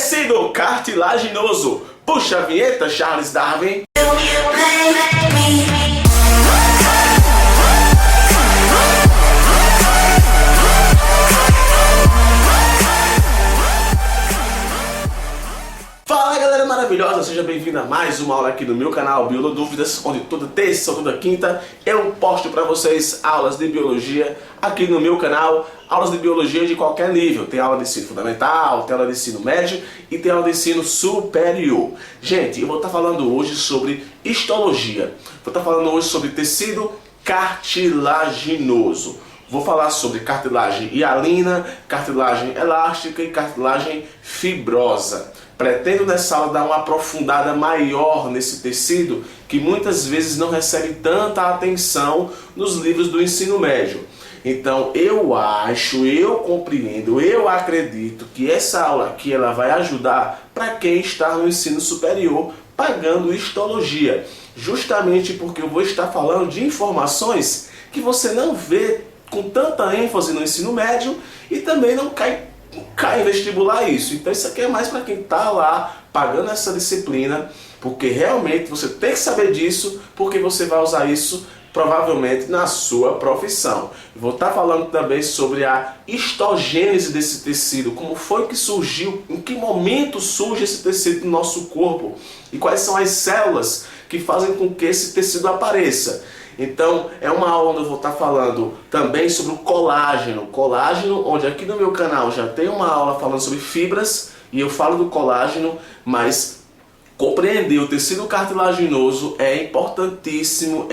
Tecido cartilaginoso. Puxa a vinheta, Charles Darwin. Fala galera maravilhosa, seja bem-vindo a mais uma aula aqui no meu canal Biolodúvidas, onde toda terça ou toda quinta eu posto para vocês aulas de biologia aqui no meu canal, aulas de biologia de qualquer nível. Tem aula de ensino fundamental, tem aula de ensino médio e tem aula de ensino superior. Gente, eu vou estar falando hoje sobre histologia, vou estar falando hoje sobre tecido cartilaginoso. Vou falar sobre cartilagem hialina, cartilagem elástica e cartilagem fibrosa. Pretendo nessa aula dar uma aprofundada maior nesse tecido que muitas vezes não recebe tanta atenção nos livros do ensino médio. Então eu acho, eu compreendo, eu acredito que essa aula aqui ela vai ajudar para quem está no ensino superior pagando histologia. Justamente porque eu vou estar falando de informações que você não vê com tanta ênfase no ensino médio e também não cai em vestibular isso. Então isso aqui é mais para quem está lá pagando essa disciplina, porque realmente você tem que saber disso, porque você vai usar isso provavelmente na sua profissão. Vou estar falando também sobre a histogênese desse tecido, como foi que surgiu, em que momento surge esse tecido no nosso corpo e quais são as células que fazem com que esse tecido apareça. Então é uma aula onde eu vou estar falando também sobre o colágeno. Colágeno, onde aqui no meu canal já tem uma aula falando sobre fibras e eu falo do colágeno, mas compreender o tecido cartilaginoso é importantíssimo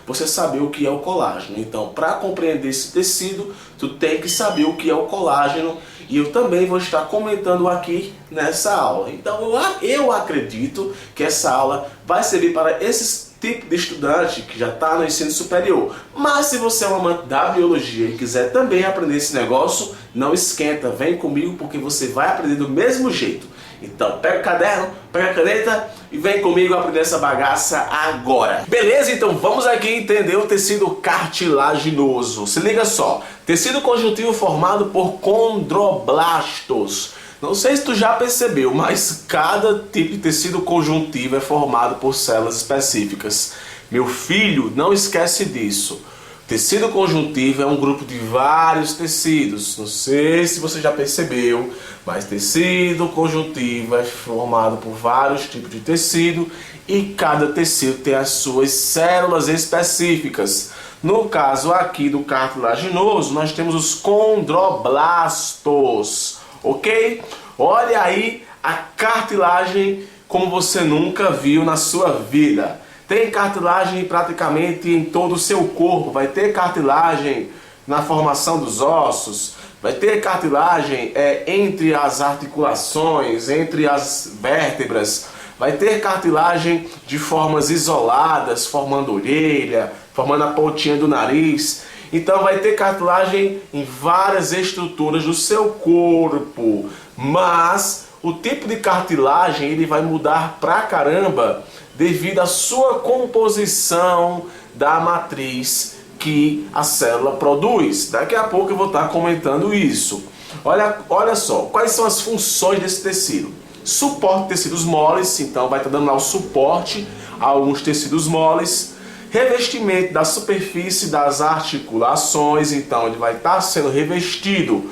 você saber o que é o colágeno. Então, para compreender esse tecido, tu tem que saber o que é o colágeno e eu também vou estar comentando aqui nessa aula. Então, eu acredito que essa aula vai servir para esses tipo de estudante que já está no ensino superior. Mas se você é um amante da biologia e quiser também aprender esse negócio, não esquenta, vem comigo porque você vai aprender do mesmo jeito. Então pega o caderno, pega a caneta e vem comigo aprender essa bagaça agora. Beleza? Então vamos aqui entender o tecido cartilaginoso. Se liga só, tecido conjuntivo formado por condroblastos. Não sei se tu já percebeu, mas cada tipo de tecido conjuntivo é formado por células específicas. Meu filho, não esquece disso. Tecido conjuntivo é um grupo de vários tecidos. Não sei se você já percebeu, mas tecido conjuntivo é formado por vários tipos de tecido e cada tecido tem as suas células específicas. No caso aqui do cartilaginoso, nós temos os condroblastos. Ok? Olha aí a cartilagem como você nunca viu na sua vida. Tem cartilagem praticamente em todo o seu corpo. Vai ter cartilagem na formação dos ossos. Vai ter cartilagem entre as articulações, entre as vértebras. Vai ter cartilagem de formas isoladas, formando orelha, formando a pontinha do nariz. Então vai ter cartilagem em várias estruturas do seu corpo, mas o tipo de cartilagem ele vai mudar pra caramba devido à sua composição da matriz que a célula produz. Daqui a pouco eu vou estar comentando isso. Olha só, quais são as funções desse tecido? Suporte de tecidos moles, então vai estar dando lá o suporte a alguns tecidos moles. Revestimento da superfície das articulações, então ele vai estar sendo revestido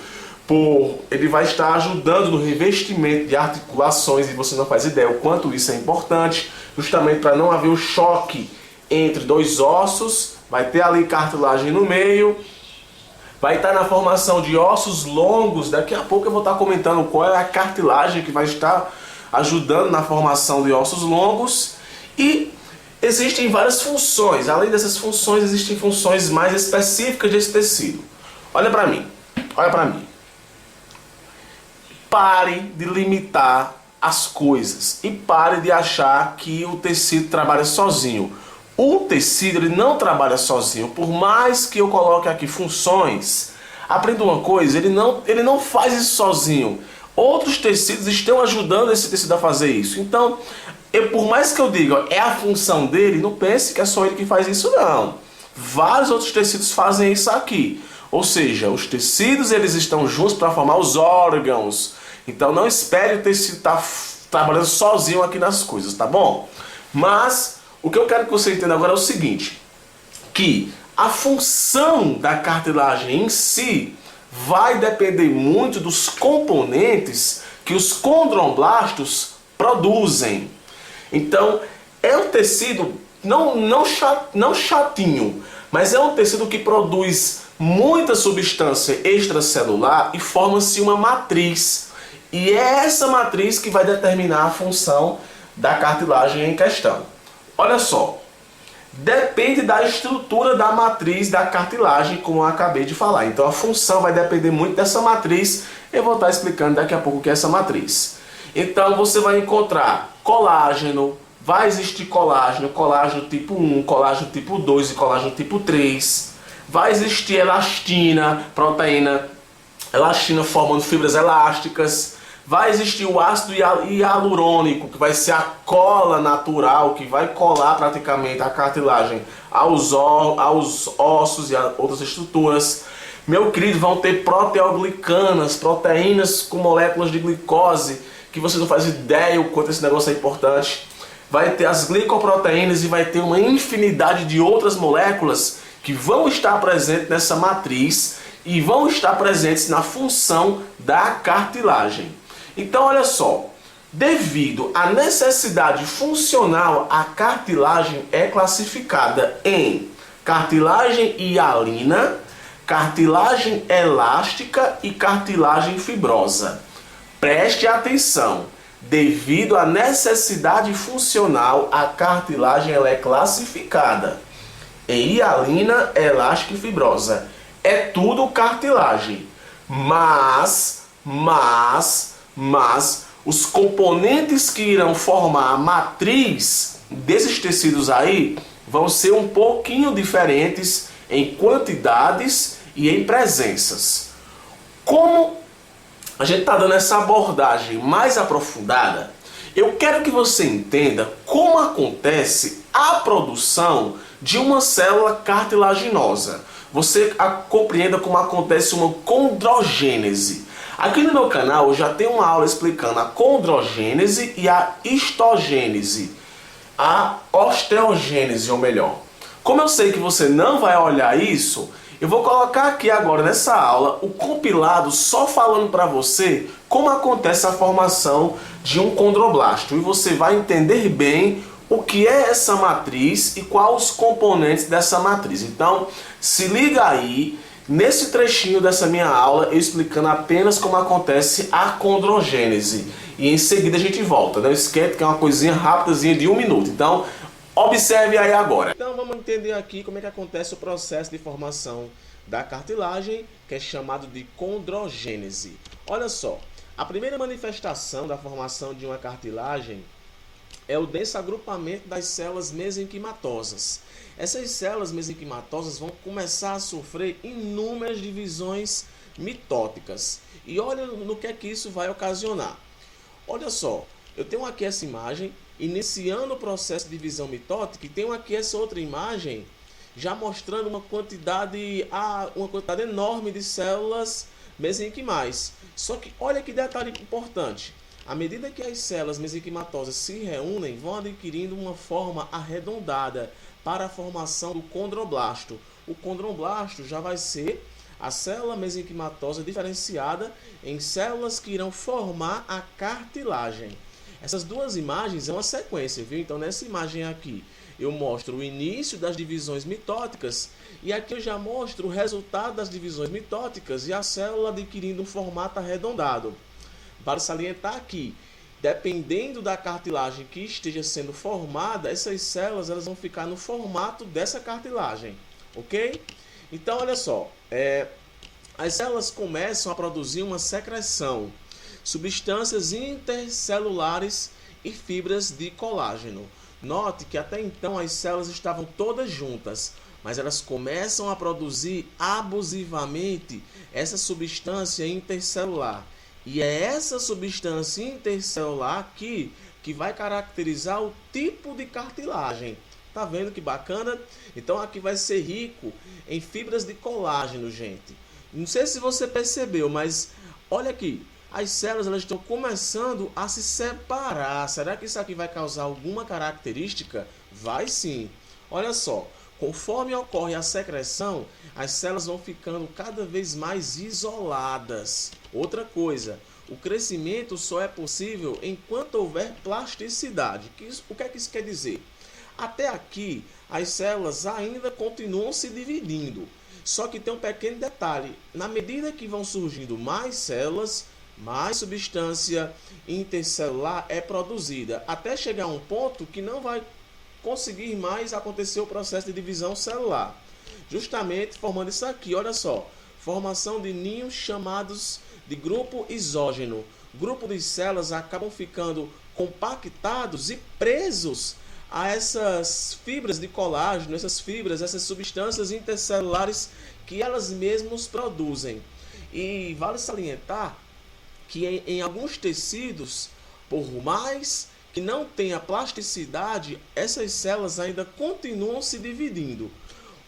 ele vai estar ajudando no revestimento de articulações e você não faz ideia o quanto isso é importante, justamente para não haver o choque entre dois ossos. Vai ter ali cartilagem no meio, vai estar na formação de ossos longos. Daqui a pouco eu vou estar comentando qual é a cartilagem que vai estar ajudando na formação de ossos longos. E existem várias funções. Além dessas funções, existem funções mais específicas desse tecido. Olha para mim. Olha para mim. Pare de limitar as coisas e pare de achar que o tecido trabalha sozinho. O tecido ele não trabalha sozinho. Por mais que eu coloque aqui funções, aprenda uma coisa, ele não faz isso sozinho. Outros tecidos estão ajudando esse tecido a fazer isso. Então, por mais que eu diga, é a função dele, não pense que é só ele que faz isso, não. Vários outros tecidos fazem isso aqui. Ou seja, os tecidos eles estão juntos para formar os órgãos Então não espere o tecido estar trabalhando sozinho aqui nas coisas, tá bom? Mas o que eu quero que você entenda agora é o seguinte, que a função da cartilagem em si vai depender muito dos componentes que os condroblastos produzem. Então, é um tecido não chatinho, mas é um tecido que produz muita substância extracelular e forma-se uma matriz. E é essa matriz que vai determinar a função da cartilagem em questão. Olha só, depende da estrutura da matriz da cartilagem, como eu acabei de falar. Então a função vai depender muito dessa matriz. Eu vou estar explicando daqui a pouco o que é essa matriz. Então você vai encontrar colágeno, vai existir colágeno tipo 1, colágeno tipo 2 e colágeno tipo 3. Vai existir elastina, proteína, elastina formando fibras elásticas. Vai existir o ácido hialurônico, que vai ser a cola natural, que vai colar praticamente a cartilagem aos ossos e a outras estruturas. Meu querido, vão ter proteoglicanas, proteínas com moléculas de glicose, que você não faz ideia o quanto esse negócio é importante. Vai ter as glicoproteínas e vai ter uma infinidade de outras moléculas que vão estar presentes nessa matriz e vão estar presentes na função da cartilagem. Então, olha só, devido à necessidade funcional, a cartilagem é classificada em cartilagem hialina, cartilagem elástica e cartilagem fibrosa. Preste atenção, devido à necessidade funcional, a cartilagem ela é classificada em hialina, elástica e fibrosa. É tudo cartilagem, mas os componentes que irão formar a matriz desses tecidos aí vão ser um pouquinho diferentes em quantidades e em presenças. Como a gente está dando essa abordagem mais aprofundada, eu quero que você entenda como acontece a produção de uma célula cartilaginosa. Você compreenda como acontece uma condrogênese. Aqui no meu canal eu já tenho uma aula explicando a condrogênese e a histogênese, a osteogênese, ou melhor. Como eu sei que você não vai olhar isso, eu vou colocar aqui agora nessa aula o compilado só falando para você como acontece a formação de um condroblasto. E você vai entender bem o que é essa matriz e quais os componentes dessa matriz. Então, se liga aí nesse trechinho dessa minha aula, eu explicando apenas como acontece a condrogênese. E em seguida a gente volta. Não esquece que é uma coisinha rápidazinha de 1 minuto. Então, observe aí agora. Então vamos entender aqui como é que acontece o processo de formação da cartilagem, que é chamado de condrogênese. Olha só, a primeira manifestação da formação de uma cartilagem é o denso agrupamento das células mesenquimatosas. Essas células mesenquimatosas vão começar a sofrer inúmeras divisões mitóticas. E olha no que é que isso vai ocasionar. Olha só, eu tenho aqui essa imagem iniciando o processo de divisão mitótica e tenho aqui essa outra imagem já mostrando uma quantidade enorme de células mesenquimais. Só que olha que detalhe importante. À medida que as células mesenquimatosas se reúnem, vão adquirindo uma forma arredondada para a formação do condroblasto. O condroblasto já vai ser a célula mesenquimatosa diferenciada em células que irão formar a cartilagem. Essas duas imagens é uma sequência, viu? Então nessa imagem aqui eu mostro o início das divisões mitóticas e aqui eu já mostro o resultado das divisões mitóticas e a célula adquirindo um formato arredondado. Para salientar aqui, dependendo da cartilagem que esteja sendo formada, essas células elas vão ficar no formato dessa cartilagem, ok? Então olha só, as células começam a produzir uma secreção, substâncias intercelulares e fibras de colágeno. Note que até então as células estavam todas juntas, mas elas começam a produzir abusivamente essa substância intercelular. E é essa substância intercelular aqui que vai caracterizar o tipo de cartilagem. Tá vendo que bacana? Então aqui vai ser rico em fibras de colágeno, gente. Não sei se você percebeu, mas olha aqui. as células elas estão começando a se separar. Será que isso aqui vai causar alguma característica? Vai sim. Olha só, conforme ocorre a secreção, as células vão ficando cada vez mais isoladas. Outra coisa, o crescimento só é possível enquanto houver plasticidade. O que é que isso quer dizer? Até aqui, as células ainda continuam se dividindo. Só que tem um pequeno detalhe. Na medida que vão surgindo mais células, mais substância intercelular é produzida. Até chegar a um ponto que não vai conseguir mais acontecer o processo de divisão celular. Justamente formando isso aqui, olha só. Formação de ninhos chamados de grupo isógeno. Grupo de células acabam ficando compactados e presos a essas fibras de colágeno, essas substâncias intercelulares que elas mesmas produzem. E vale salientar que em alguns tecidos, por mais que não tenha plasticidade, essas células ainda continuam se dividindo.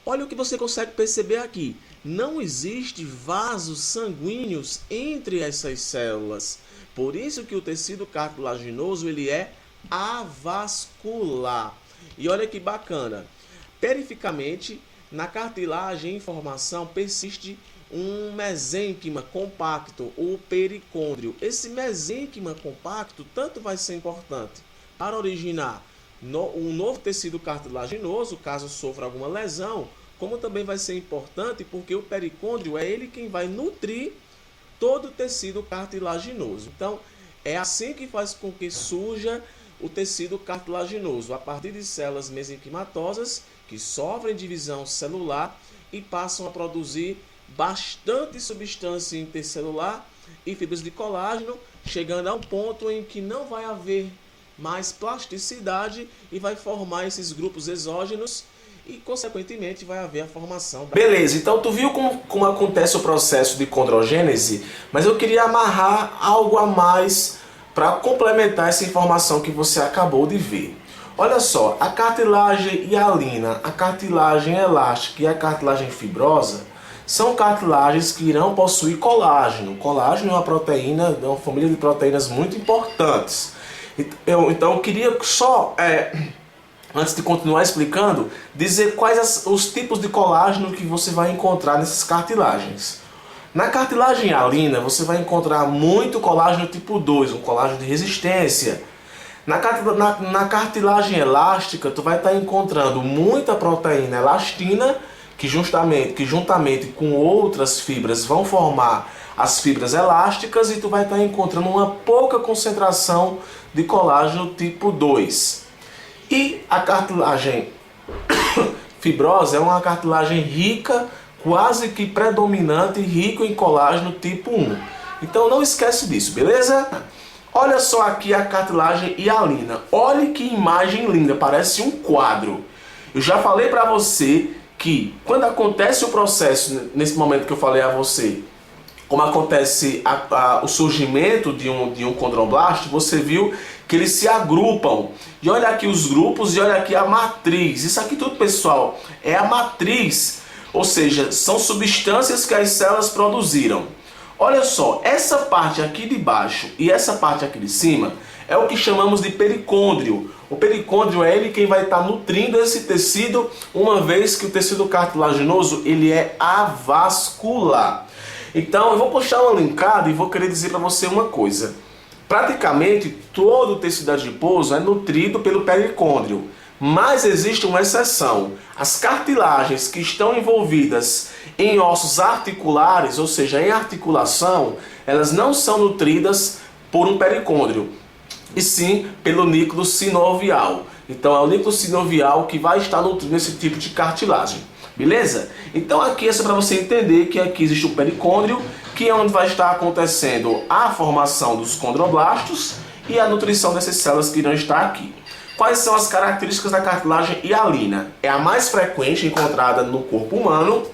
Olha o que você consegue perceber aqui. Não existe vasos sanguíneos entre essas células. Por isso que o tecido cartilaginoso ele é avascular. E olha que bacana. Perificamente, na cartilagem em formação persiste um mesênquima compacto, o pericôndrio. Esse mesênquima compacto tanto vai ser importante para originar um novo tecido cartilaginoso, caso sofra alguma lesão, como também vai ser importante porque o pericôndrio é ele quem vai nutrir todo o tecido cartilaginoso. Então, é assim que faz com que surja o tecido cartilaginoso, a partir de células mesenquimatosas que sofrem divisão celular e passam a produzir bastante substância intercelular e fibras de colágeno, chegando a um ponto em que não vai haver mais plasticidade e vai formar esses grupos exógenos e, consequentemente, vai haver a formação da... Beleza, então tu viu como acontece o processo de condrogênese, mas eu queria amarrar algo a mais para complementar essa informação que você acabou de ver. Olha só, a cartilagem hialina, a cartilagem elástica e a cartilagem fibrosa são cartilagens que irão possuir colágeno. Colágeno é uma proteína, é uma família de proteínas muito importantes. Então eu queria só, antes de continuar explicando, dizer quais os tipos de colágeno que você vai encontrar nessas cartilagens. Na cartilagem hialina você vai encontrar muito colágeno tipo 2, um colágeno de resistência. Na cartilagem elástica tu vai estar encontrando muita proteína elastina, que juntamente com outras fibras vão formar as fibras elásticas, e tu vai estar encontrando uma pouca concentração de colágeno tipo 2. E a cartilagem fibrosa é uma cartilagem rica, quase que predominante, rico em colágeno tipo 1. Então não esquece disso, beleza? Olha só aqui a cartilagem hialina. Olha que imagem linda, parece um quadro. Eu já falei para você que quando acontece o processo, nesse momento que eu falei a você, como acontece o surgimento de um condroblasto, você viu que eles se agrupam. E olha aqui os grupos e olha aqui a matriz. Isso aqui tudo, pessoal, é a matriz. Ou seja, são substâncias que as células produziram. Olha só, essa parte aqui de baixo e essa parte aqui de cima é o que chamamos de pericôndrio. O pericôndrio é ele quem vai estar nutrindo esse tecido, uma vez que o tecido cartilaginoso ele é avascular. Então eu vou puxar uma linkada e vou querer dizer para você uma coisa. Praticamente todo o tecido adiposo é nutrido pelo pericôndrio, mas existe uma exceção. As cartilagens que estão envolvidas em ossos articulares, ou seja, em articulação, elas não são nutridas por um pericôndrio, e sim pelo núcleo sinovial. Então é o núcleo sinovial que vai estar nutrindo esse tipo de cartilagem. Beleza? Então aqui é só para você entender que aqui existe o pericôndrio, que é onde vai estar acontecendo a formação dos condroblastos e a nutrição dessas células que irão estar aqui. Quais são as características da cartilagem hialina? É a mais frequente encontrada no corpo humano,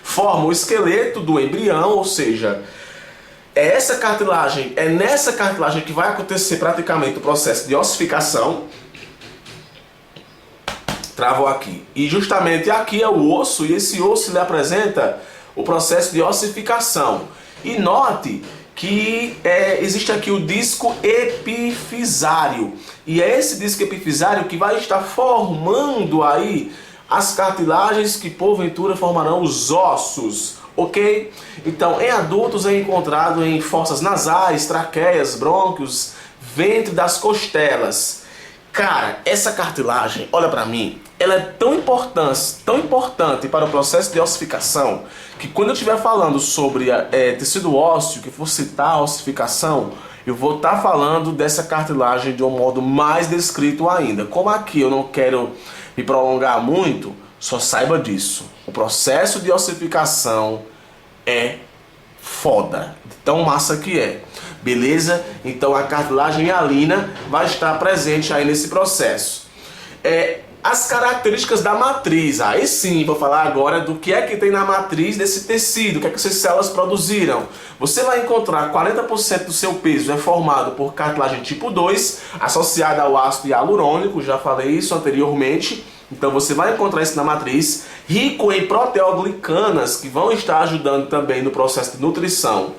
forma o esqueleto do embrião, ou seja, é nessa cartilagem que vai acontecer praticamente o processo de ossificação. Travou aqui. E justamente aqui é o osso, e esse osso ele apresenta o processo de ossificação. E note que existe aqui o disco epifisário. E é esse disco epifisário que vai estar formando aí as cartilagens que porventura formarão os ossos, ok? Então, em adultos é encontrado em fossas nasais, traqueias, brônquios, ventre das costelas. Cara, essa cartilagem, olha pra mim, ela é tão importante para o processo de ossificação, que quando eu estiver falando sobre tecido ósseo, que for citar a ossificação, eu vou estar falando dessa cartilagem de um modo mais descrito ainda. Como aqui eu não quero me prolongar muito, só saiba disso. O processo de ossificação é foda, tão massa que é. Beleza? Então a cartilagem hialina vai estar presente aí nesse processo. As características da matriz, aí sim, vou falar agora do que é que tem na matriz desse tecido, o que é que essas células produziram. Você vai encontrar 40% do seu peso é formado por cartilagem tipo 2, associada ao ácido hialurônico, já falei isso anteriormente. Então você vai encontrar isso na matriz, rico em proteoglicanas, que vão estar ajudando também no processo de nutrição.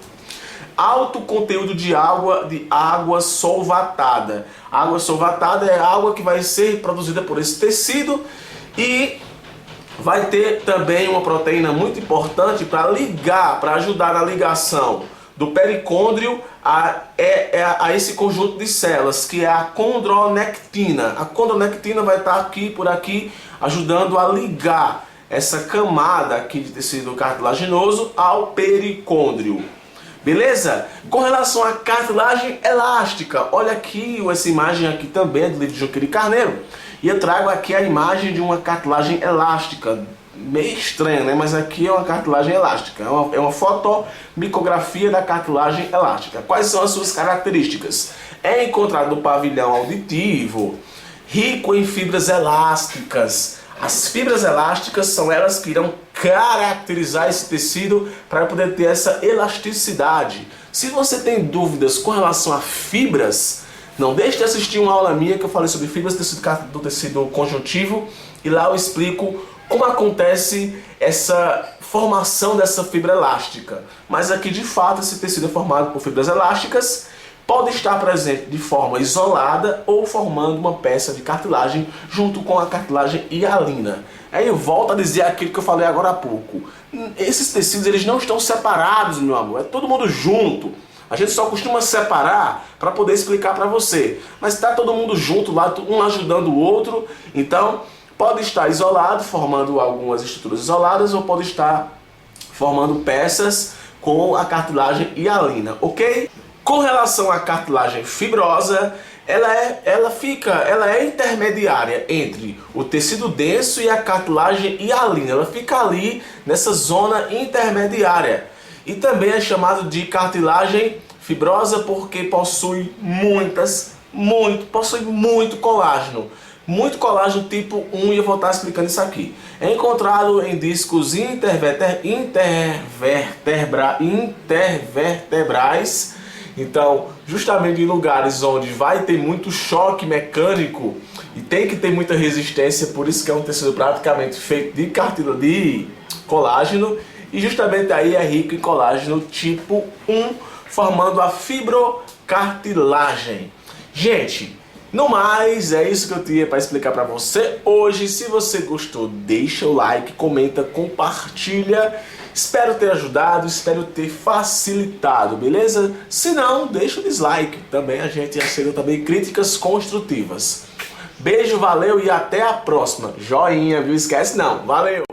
Alto conteúdo de água solvatada. A água solvatada é a água que vai ser produzida por esse tecido e vai ter também uma proteína muito importante para ajudar na ligação do pericôndrio a esse conjunto de células, que é a condronectina. A condronectina vai estar aqui, por aqui, ajudando a ligar essa camada aqui de tecido cartilaginoso ao pericôndrio. Beleza? Com relação à cartilagem elástica, olha aqui, essa imagem aqui também é do livro de Junqueira e Carneiro. E eu trago aqui a imagem de uma cartilagem elástica. Meio estranha, né? Mas aqui é uma cartilagem elástica. É uma fotomicografia da cartilagem elástica. Quais são as suas características? É encontrado no pavilhão auditivo, rico em fibras elásticas. As fibras elásticas são elas que irão caracterizar esse tecido para poder ter essa elasticidade. Se você tem dúvidas com relação a fibras, não deixe de assistir uma aula minha que eu falei sobre fibras do tecido conjuntivo, e lá eu explico como acontece essa formação dessa fibra elástica. Mas aqui de fato esse tecido é formado por fibras elásticas, pode estar presente de forma isolada ou formando uma peça de cartilagem junto com a cartilagem hialina. Aí eu volto a dizer aquilo que eu falei agora há pouco. Esses tecidos eles não estão separados, meu amor, é todo mundo junto. A gente só costuma separar para poder explicar para você. Mas está todo mundo junto lá, um ajudando o outro. Então pode estar isolado, formando algumas estruturas isoladas, ou pode estar formando peças com a cartilagem hialina, ok? Com relação à cartilagem fibrosa, ela é intermediária entre o tecido denso e a cartilagem hialina. Ela fica ali nessa zona intermediária. E também é chamado de cartilagem fibrosa porque possui muito colágeno. Muito colágeno tipo 1, e eu vou estar explicando isso aqui. É encontrado em discos intervertebrais. Então, justamente em lugares onde vai ter muito choque mecânico e tem que ter muita resistência, por isso que é um tecido praticamente feito de colágeno, e justamente aí é rico em colágeno tipo 1, formando a fibrocartilagem. Gente, no mais, é isso que eu tinha para explicar para você hoje. Se você gostou, deixa o like, comenta, compartilha. Espero ter ajudado, espero ter facilitado, beleza? Se não, deixa o dislike. Também a gente aceita também críticas construtivas. Beijo, valeu e até a próxima. Joinha, viu? Esquece não. Valeu!